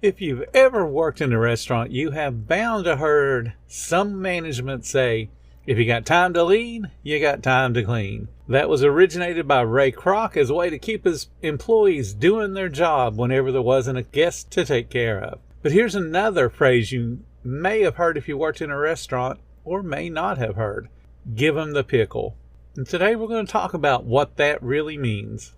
If you've ever worked in a restaurant, you have bound to heard some management say, if you got time to lead, you got time to clean. That was originated by Ray Kroc as a way to keep his employees doing their job whenever there wasn't a guest to take care of. But here's another phrase you may have heard if you worked in a restaurant, or may not have heard. Give 'em the pickle. And today we're going to talk about what that really means.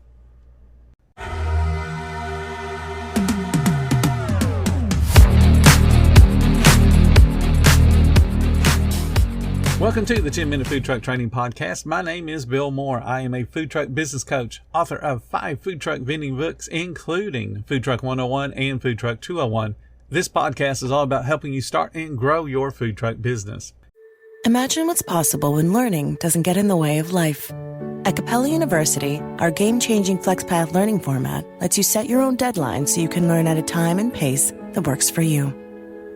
Welcome to the 10-Minute Food Truck Training Podcast. My name is Bill Moore. I am a food truck business coach, author of 5 food truck vending books, including Food Truck 101 and Food Truck 201. This podcast is all about helping you start and grow your food truck business. Imagine what's possible when learning doesn't get in the way of life. At Capella University, our game-changing FlexPath learning format lets you set your own deadlines so you can learn at a time and pace that works for you.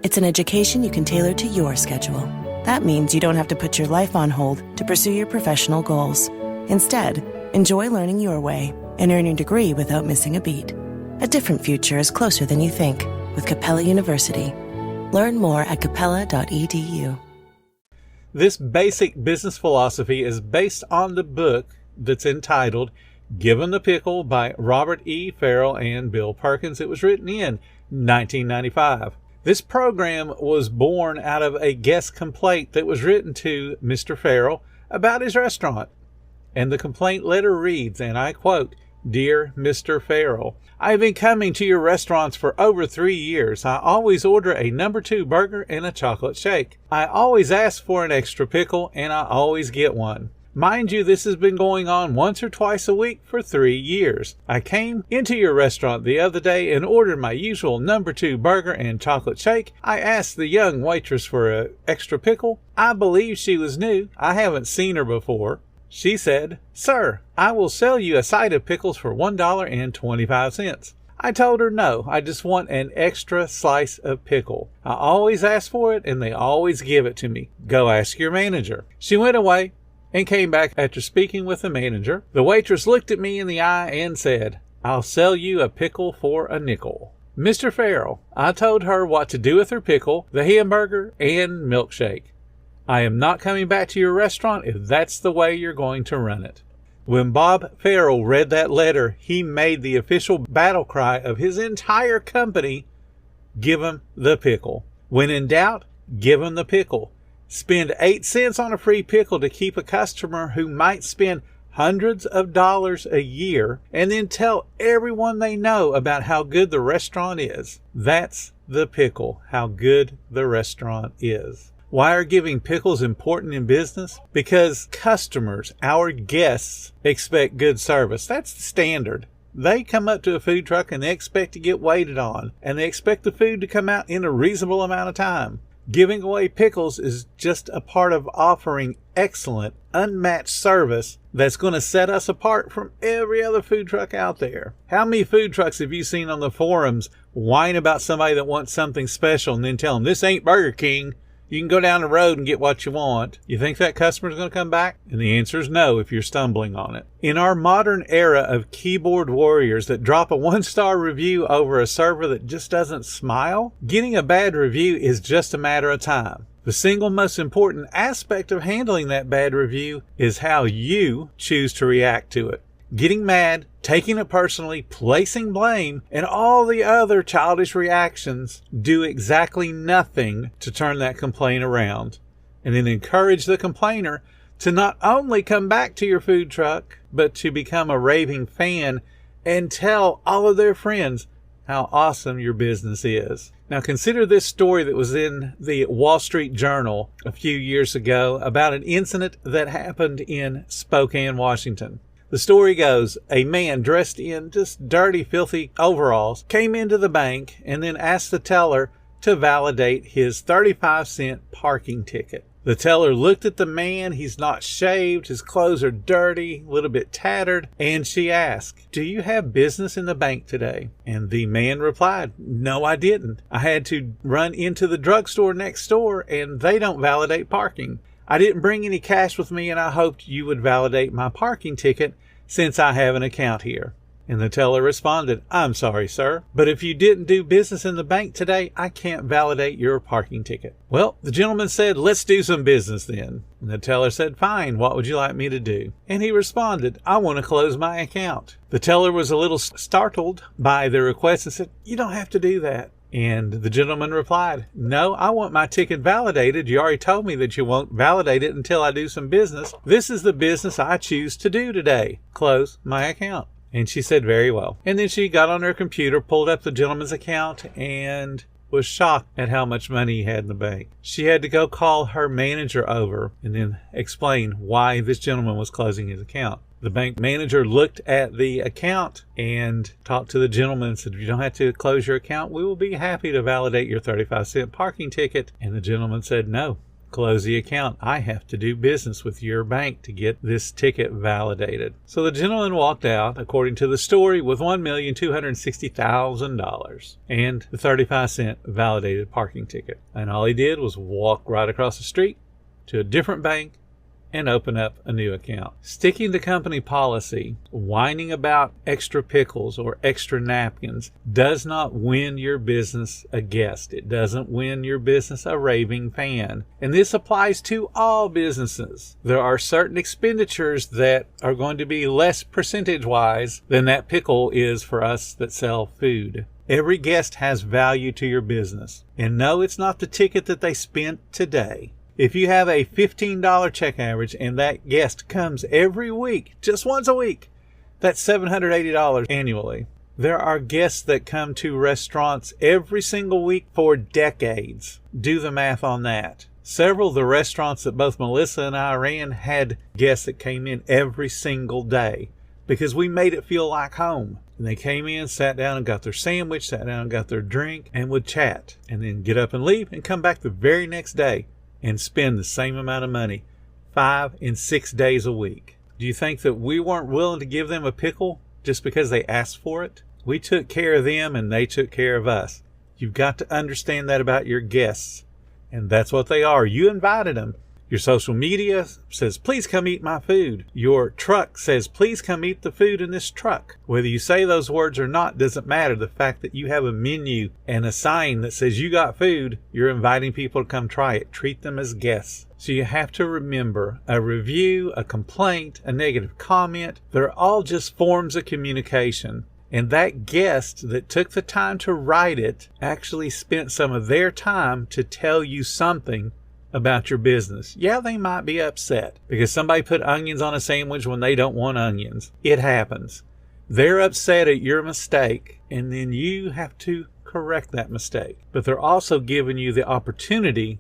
It's an education you can tailor to your schedule. That means you don't have to put your life on hold to pursue your professional goals. Instead, enjoy learning your way and earn your degree without missing a beat. A different future is closer than you think with Capella University. Learn more at capella.edu. This basic business philosophy is based on the book that's entitled Give 'em the Pickle by Robert E. Farrell and Bill Perkins. It was written in 1995. This program was born out of a guest complaint that was written to Mr. Farrell about his restaurant. And the complaint letter reads, and I quote, "Dear Mr. Farrell, I have been coming to your restaurants for over 3 years. I always order a number 2 burger and a chocolate shake. I always ask for an extra pickle, and I always get one. Mind you, this has been going on once or twice a week for 3 years. I came into your restaurant the other day and ordered my usual number 2 burger and chocolate shake. I asked the young waitress for an extra pickle. I believe she was new. I haven't seen her before. She said, 'Sir, I will sell you a side of pickles for $1.25. I told her no, I just want an extra slice of pickle. I always ask for it and they always give it to me. Go ask your manager.' She went away and came back after speaking with the manager. The waitress looked at me in the eye and said, 'I'll sell you a pickle for a nickel.' Mr. Farrell, I told her what to do with her pickle, the hamburger, and milkshake. I am not coming back to your restaurant if that's the way you're going to run it." When Bob Farrell read that letter, he made the official battle cry of his entire company, "Give 'em the pickle." When in doubt, give 'em the pickle. Spend 8 cents on a free pickle to keep a customer who might spend hundreds of dollars a year, and then tell everyone they know about how good the restaurant is. That's the pickle, how good the restaurant is. Why are giving pickles important in business? Because customers, our guests, expect good service. That's the standard. They come up to a food truck and they expect to get waited on, and they expect the food to come out in a reasonable amount of time. Giving away pickles is just a part of offering excellent, unmatched service that's going to set us apart from every other food truck out there. How many food trucks have you seen on the forums whine about somebody that wants something special and then tell them, "This ain't Burger King. You can go down the road and get what you want"? You think that customer's going to come back? And the answer is no if you're stumbling on it. In our modern era of keyboard warriors that drop a 1-star review over a server that just doesn't smile, getting a bad review is just a matter of time. The single most important aspect of handling that bad review is how you choose to react to it. Getting mad, taking it personally, placing blame, and all the other childish reactions do exactly nothing to turn that complaint around. And then encourage the complainer to not only come back to your food truck, but to become a raving fan and tell all of their friends how awesome your business is. Now consider this story that was in the Wall Street Journal a few years ago about an incident that happened in Spokane, Washington. The story goes, a man dressed in just dirty, filthy overalls came into the bank and then asked the teller to validate his 35-cent parking ticket. The teller looked at the man. He's not shaved. His clothes are dirty, a little bit tattered. And she asked, "Do you have business in the bank today?" And the man replied, "No, I didn't. I had to run into the drugstore next door and they don't validate parking. I didn't bring any cash with me and I hoped you would validate my parking ticket since I have an account here." And the teller responded, "I'm sorry, sir, but if you didn't do business in the bank today, I can't validate your parking ticket." Well, the gentleman said, "Let's do some business then." And the teller said, "Fine, what would you like me to do?" And he responded, "I want to close my account." The teller was a little startled by the request and said, "You don't have to do that." And the gentleman replied, "No, I want my ticket validated. You already told me that you won't validate it until I do some business. This is the business I choose to do today. Close my account." And she said, "Very well." And then she got on her computer, pulled up the gentleman's account, and was shocked at how much money he had in the bank. She had to go call her manager over and then explain why this gentleman was closing his account. The bank manager looked at the account and talked to the gentleman and said, "If you don't have to close your account, we will be happy to validate your 35-cent parking ticket." And the gentleman said, "No. Close the account. I have to do business with your bank to get this ticket validated." So the gentleman walked out, according to the story, with $1,260,000 and the 35-cent validated parking ticket. And all he did was walk right across the street to a different bank and open up a new account. Sticking to company policy, whining about extra pickles or extra napkins does not win your business a guest. It doesn't win your business a raving fan. And this applies to all businesses. There are certain expenditures that are going to be less percentage-wise than that pickle is for us that sell food. Every guest has value to your business. And no, it's not the ticket that they spent today. If you have a $15 check average and that guest comes every week, just once a week, that's $780 annually. There are guests that come to restaurants every single week for decades. Do the math on that. Several of the restaurants that both Melissa and I ran had guests that came in every single day because we made it feel like home. And they came in, sat down and got their sandwich, sat down and got their drink, and would chat, and then get up and leave and come back the very next day and spend the same amount of money 5 and 6 days a week. Do you think that we weren't willing to give them a pickle just because they asked for it? We took care of them and they took care of us. You've got to understand that about your guests. And that's what they are. You invited them. Your social media says, "Please come eat my food." Your truck says, "Please come eat the food in this truck." Whether you say those words or not doesn't matter. The fact that you have a menu and a sign that says you got food, you're inviting people to come try it. Treat them as guests. So you have to remember, a review, a complaint, a negative comment, they're all just forms of communication. And that guest that took the time to write it actually spent some of their time to tell you something about your business. Yeah, they might be upset because somebody put onions on a sandwich when they don't want onions. It happens. They're upset at your mistake, and then you have to correct that mistake. But they're also giving you the opportunity,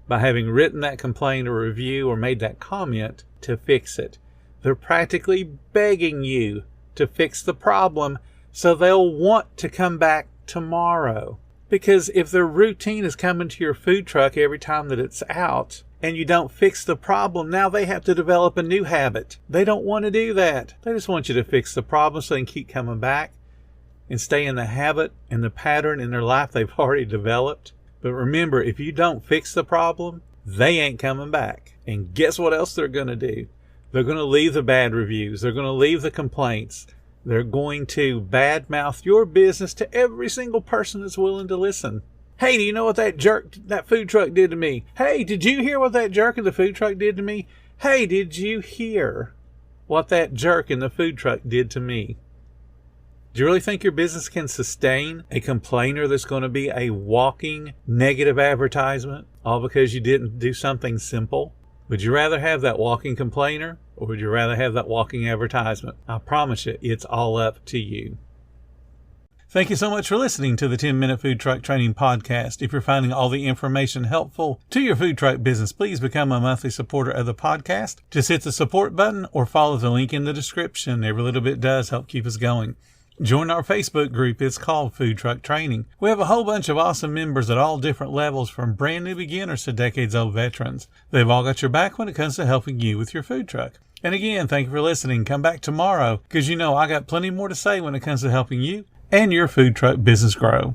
by having written that complaint or review or made that comment, to fix it. They're practically begging you to fix the problem so they'll want to come back tomorrow. Because if their routine is coming to your food truck every time that it's out and you don't fix the problem, now they have to develop a new habit. They don't want to do that. They just want you to fix the problem so they can keep coming back and stay in the habit and the pattern in their life they've already developed. But remember, if you don't fix the problem, they ain't coming back. And guess what else they're going to do? They're going to leave the bad reviews. They're going to leave the complaints. They're going to badmouth your business to every single person that's willing to listen. "Hey, do you know what that jerk, that food truck did to me? Hey, did you hear what that jerk in the food truck did to me? Hey, did you hear what that jerk in the food truck did to me?" Do you really think your business can sustain a complainer that's going to be a walking negative advertisement, all because you didn't do something simple? Would you rather have that walking complainer, or would you rather have that walking advertisement? I promise you, it's all up to you. Thank you so much for listening to the 10-Minute Food Truck Training Podcast. If you're finding all the information helpful to your food truck business, please become a monthly supporter of the podcast. Just hit the support button or follow the link in the description. Every little bit does help keep us going. Join our Facebook group. It's called Food Truck Training. We have a whole bunch of awesome members at all different levels, from brand new beginners to decades-old veterans. They've all got your back when it comes to helping you with your food truck. And again, thank you for listening. Come back tomorrow because you know I got plenty more to say when it comes to helping you and your food truck business grow.